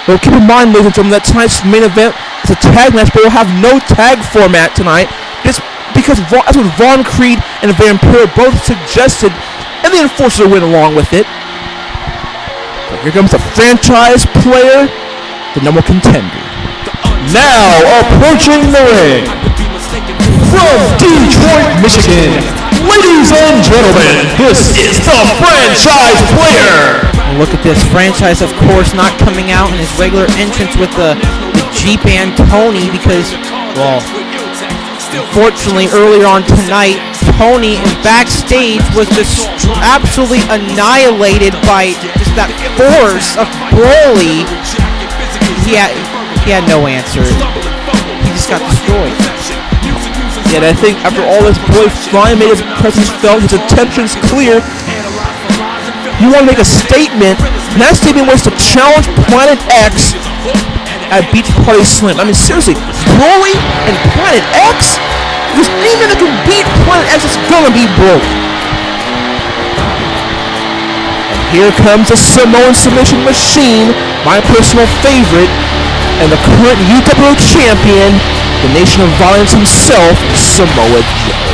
Well, keep in mind, ladies and gentlemen, that tonight's main event is a tag match, but we'll have no tag format tonight. Just because that's what Von Creed and Vampiro both suggested, and the Enforcer went along with it. So here comes the franchise player, the number contender. Now approaching the ring, from Detroit, Michigan, ladies and gentlemen, this is the franchise player. Look at this, franchise, of course, not coming out in his regular entrance with the Jeep and Tony because, well, unfortunately, earlier on tonight, Tony backstage was just absolutely annihilated by just that force of Broly. He had no answer. He just got destroyed. Yeah, and I think after all this, Broly finally made his presence felt. His intentions clear. You want to make a statement, and that statement was to challenge Planet X at Beach Party Slim. I mean, seriously, Broly and Planet X? If there's anything that can beat Planet X, it's gonna be Broly. And here comes the Samoan submission machine, my personal favorite, and the current UWA champion, the Nation of Violence himself, Samoa Joe.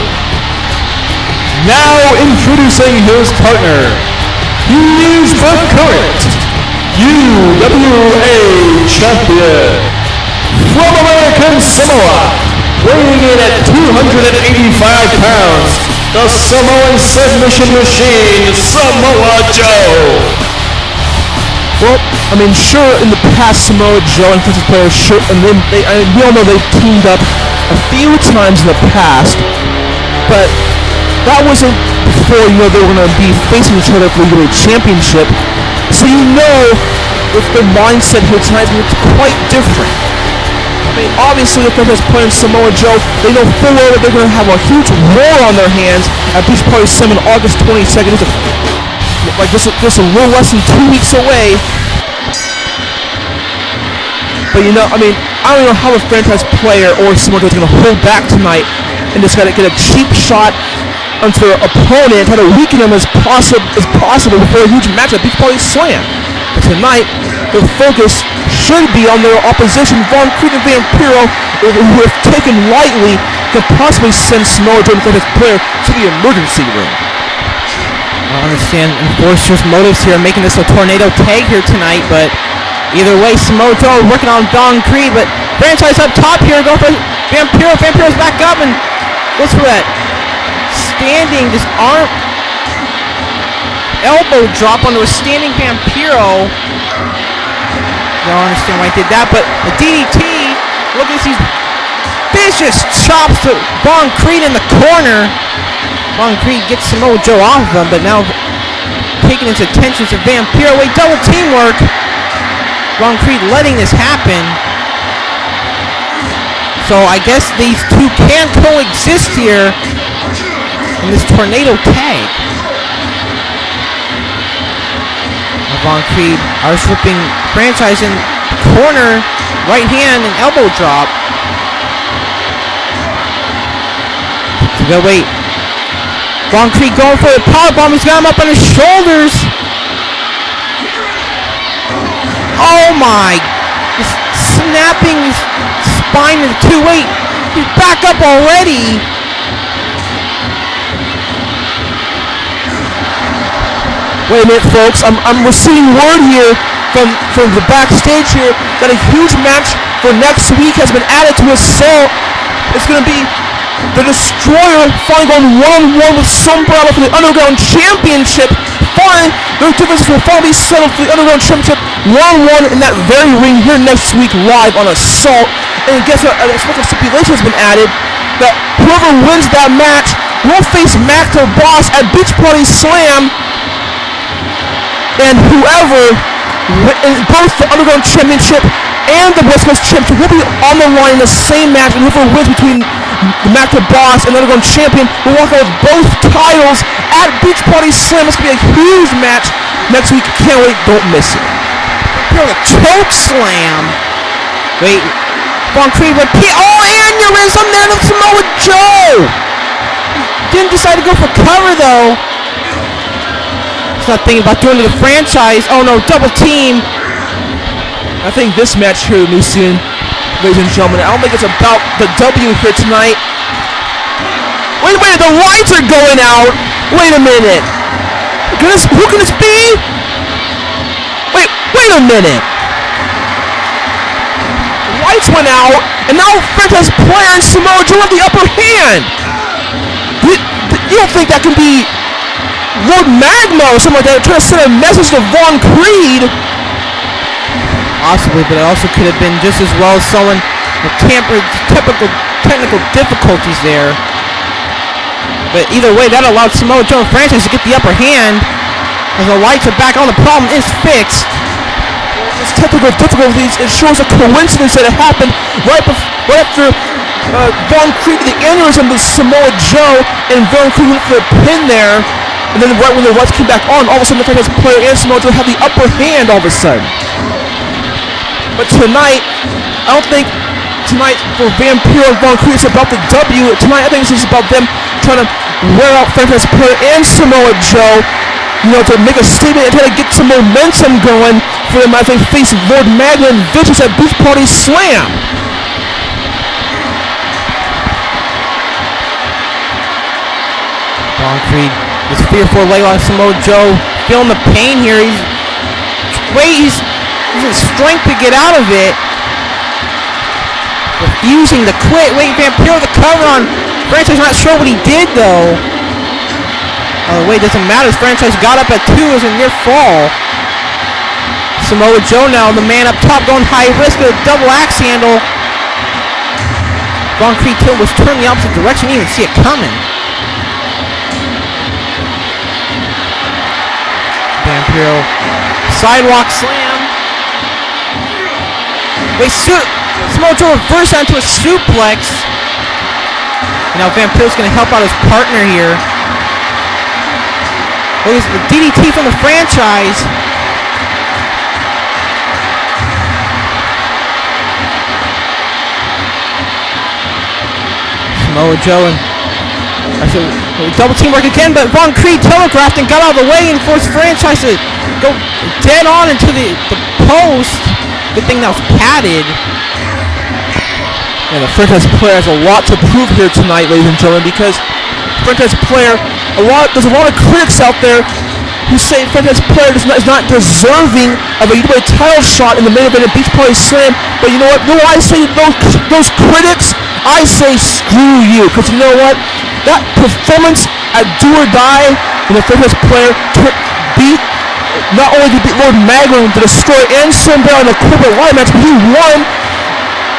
Now introducing his partner. He is the current UWA champion from American Samoa, weighing in at 285 pounds, the Samoan submission machine, Samoa Joe. Well, I mean, sure, in the past, Samoa Joe and Francis players, sure, and then we all know they've teamed up a few times in the past, but that wasn't before, you know, they were going to be facing each other for the UWA Championship. So you know, with their mindset here tonight, it's quite different. I mean, obviously, if they're playing Samoa Joe, they know full well that they're going to have a huge war on their hands at Beach Party Sim on August 22nd. Like just a little less than 2 weeks away. But you know, I mean, I don't know how a franchise player or Samoa Joe is going to hold back tonight and just got to get a cheap shot onto their opponent, try to weaken them as possible before a huge match at Beach Party Slam. But tonight, their focus should be on their opposition, Von Creed and Vampiro, who have taken lightly to possibly send Samoa Joe and his player to the emergency room. I understand Enforcer's motives here, making this a tornado tag here tonight, but either way, Samoa Joe working on Von Creed, but franchise up top here, go for Vampiro. Vampiro's back up and goes for that standing, this arm, elbow drop onto a standing Vampiro. Don't understand why he did that, but the DDT, look at these vicious chops to Von Creed in the corner. Von Creed gets Samoa Joe off of him, but now taking his attention to Vampiro. Wait, double teamwork. Von Creed letting this happen. So I guess these two can coexist here in this tornado tag. Von Creed, our flipping franchise in corner, right hand and elbow drop. Wait. Von Creed going for the powerbomb. He's got him up on his shoulders. Oh my! Just snapping his spine in two. Wait, he's back up already. Wait a minute, folks. I'm receiving word here from the backstage here that a huge match for next week has been added to Assault. It's going to be the Destroyer finally going one-on-one with Sombrero for the Underground Championship. Fine, their differences will finally be settled for the Underground Championship one-on-one in that very ring here next week live on Assault. And guess what? A special stipulation has been added that whoever wins that match will face Mac the Boss at Beach Party Slam. And whoever, both the Underground Championship and the West Coast Championship will be on the line in the same match, and whoever wins between the Mac the Boss and the Underground Champion will walk out with both titles at Beach Party Slam. It's going to be a huge match next week. Can't wait. Don't miss it. Here the choke slam. Wait. Von Creed repeat. Oh, aneurysm there to Samoa Joe. Didn't decide to go for cover, though. He's not thinking about doing to the franchise. Oh, no. Double team. I think this match here, New Zealand, ladies and gentlemen, I don't think it's about the W here tonight. Wait a minute, the lights are going out. Wait a minute. Who can this be? Wait a minute. The lights went out, and now franchise player and Samoa Joe have the upper hand. You don't think that can be Lord Magma or something like that, trying to send a message to Von Creed? Possibly, but it also could have been just as well someone with typical technical difficulties there. But either way, that allowed Samoa Joe and franchise to get the upper hand. As the lights are back on, the problem is fixed. It's technical difficulties. It shows a coincidence that it happened right after Von Creed the aneurysm with Samoa Joe, and Von Creed went for the pin there. And then right when the lights came back on, all of a sudden the franchise player and Samoa Joe have the upper hand all of a sudden. But tonight, I don't think tonight for Vampiro and Von Creed it's about the W. Tonight, I think it's just about them trying to wear out franchise player and Samoa Joe, you know, to make a statement and try to get some momentum going for them as they face Lord Magma and Vicious at Beach Party Slam. Von Creed is fearful leg on Samoa Joe, feeling the pain here. He's using strength to get out of it. Refusing to quit. Wait, Vampiro the cover on franchise. Not sure what he did though. Oh wait, doesn't matter. Franchise got up at 2 as a near fall. Samoa Joe now, the man up top, going high risk with a double axe handle. Von Creed was turned the opposite direction. You didn't even see it coming. Vampiro sidewalk slam. Wait, Samoa Joe reversed onto a suplex. Now Vampiro's going to help out his partner here. Look at the DDT from the franchise. Samoa Joe and double teamwork again, but Von Creed telegraphed and got out of the way and forced franchise to go dead on into the post. Good thing that was padded. Yeah, the franchise player has a lot to prove here tonight, ladies and gentlemen, because franchise player, there's a lot of critics out there who say franchise player is not deserving of a UWA title shot in the main event of Beach Party Slam. But you know what? You know why I say those critics? I say screw you, because you know what? That performance at Do or Die, when the franchise player not only did he beat Lord Magma to destroy and Sombra in the corporate line match, but he won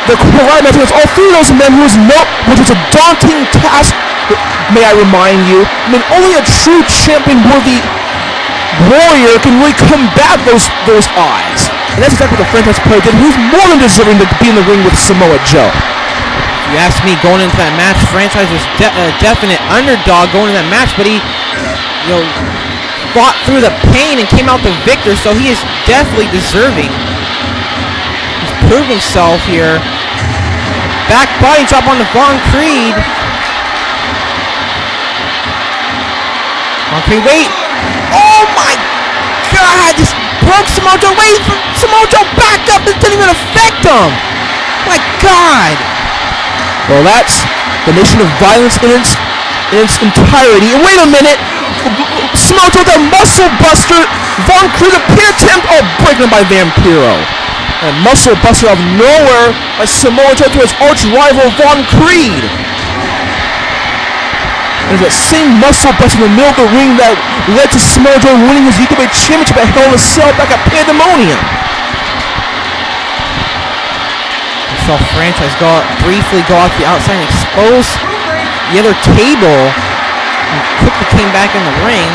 the corporate line match against all 3 of those men, which was a daunting task. May I remind you? I mean, only a true champion-worthy warrior can really combat those odds. And that's exactly what the franchise player did. Who's more than deserving to be in the ring with Samoa Joe. If you ask me, going into that match, franchise was a definite underdog going into that match, but he, fought through the pain and came out the victor, so he is definitely deserving. He's proved himself here. Back body drop on the Von Creed. Von Creed, wait! Oh my God! Just broke Samoa Joe. Wait for Samoa Joe back up. This didn't even affect him. My God! Well, that's the Nation of Violence in its entirety. And wait a minute! Samoa Joe with a muscle buster. Von Creed appear attempt. Oh, breaking by Vampiro. And muscle buster out of nowhere by Samoa Joe to his arch rival Von Creed. There's that same muscle buster in the middle of the ring that led to Samoa Joe winning his UWA Championship at Hell in a Cell back at Pandemonium. We saw franchise briefly go off the outside and expose the other table. And quickly came back in the ring.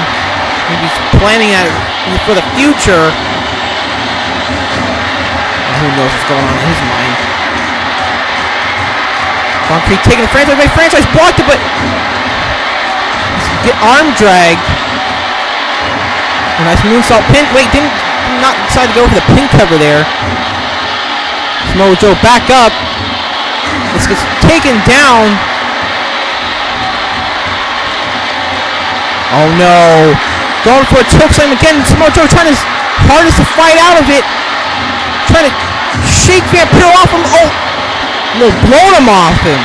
Maybe he's planning that for the future. And who knows what's going on in his mind. Von Creed taking the franchise away. Franchise blocked it, but get arm dragged. A nice moonsault pin. Wait, did not decide to go for the pin cover there. Samoa Joe back up. This gets taken down. Oh no. Going for a chokeslam again. Samoa Joe trying his hardest to fight out of it. Trying to Sheik can't peel off him. Oh, no, blown him off him.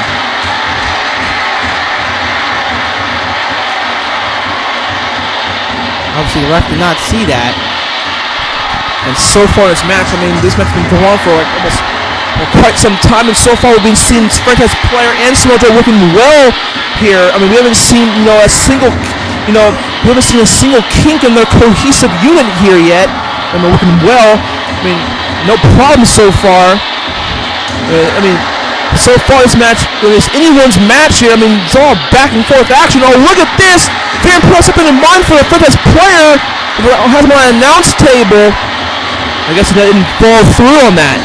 Obviously, the ref did not see that. And so far this match, I mean, this match has been going on for like almost quite some time, and so far we've been seeing franchise player and Samoa Joe working well here. I mean, we haven't seen, a single, we haven't seen a single kink in their cohesive unit here yet. I mean, working well. I mean, no problem so far. I mean, so far this match, when it's anyone's match here, I mean, it's all back and forth action. Oh, look at this! Very impressive in mind for the franchise player. Has him on an announce table. I guess he didn't fall through on that.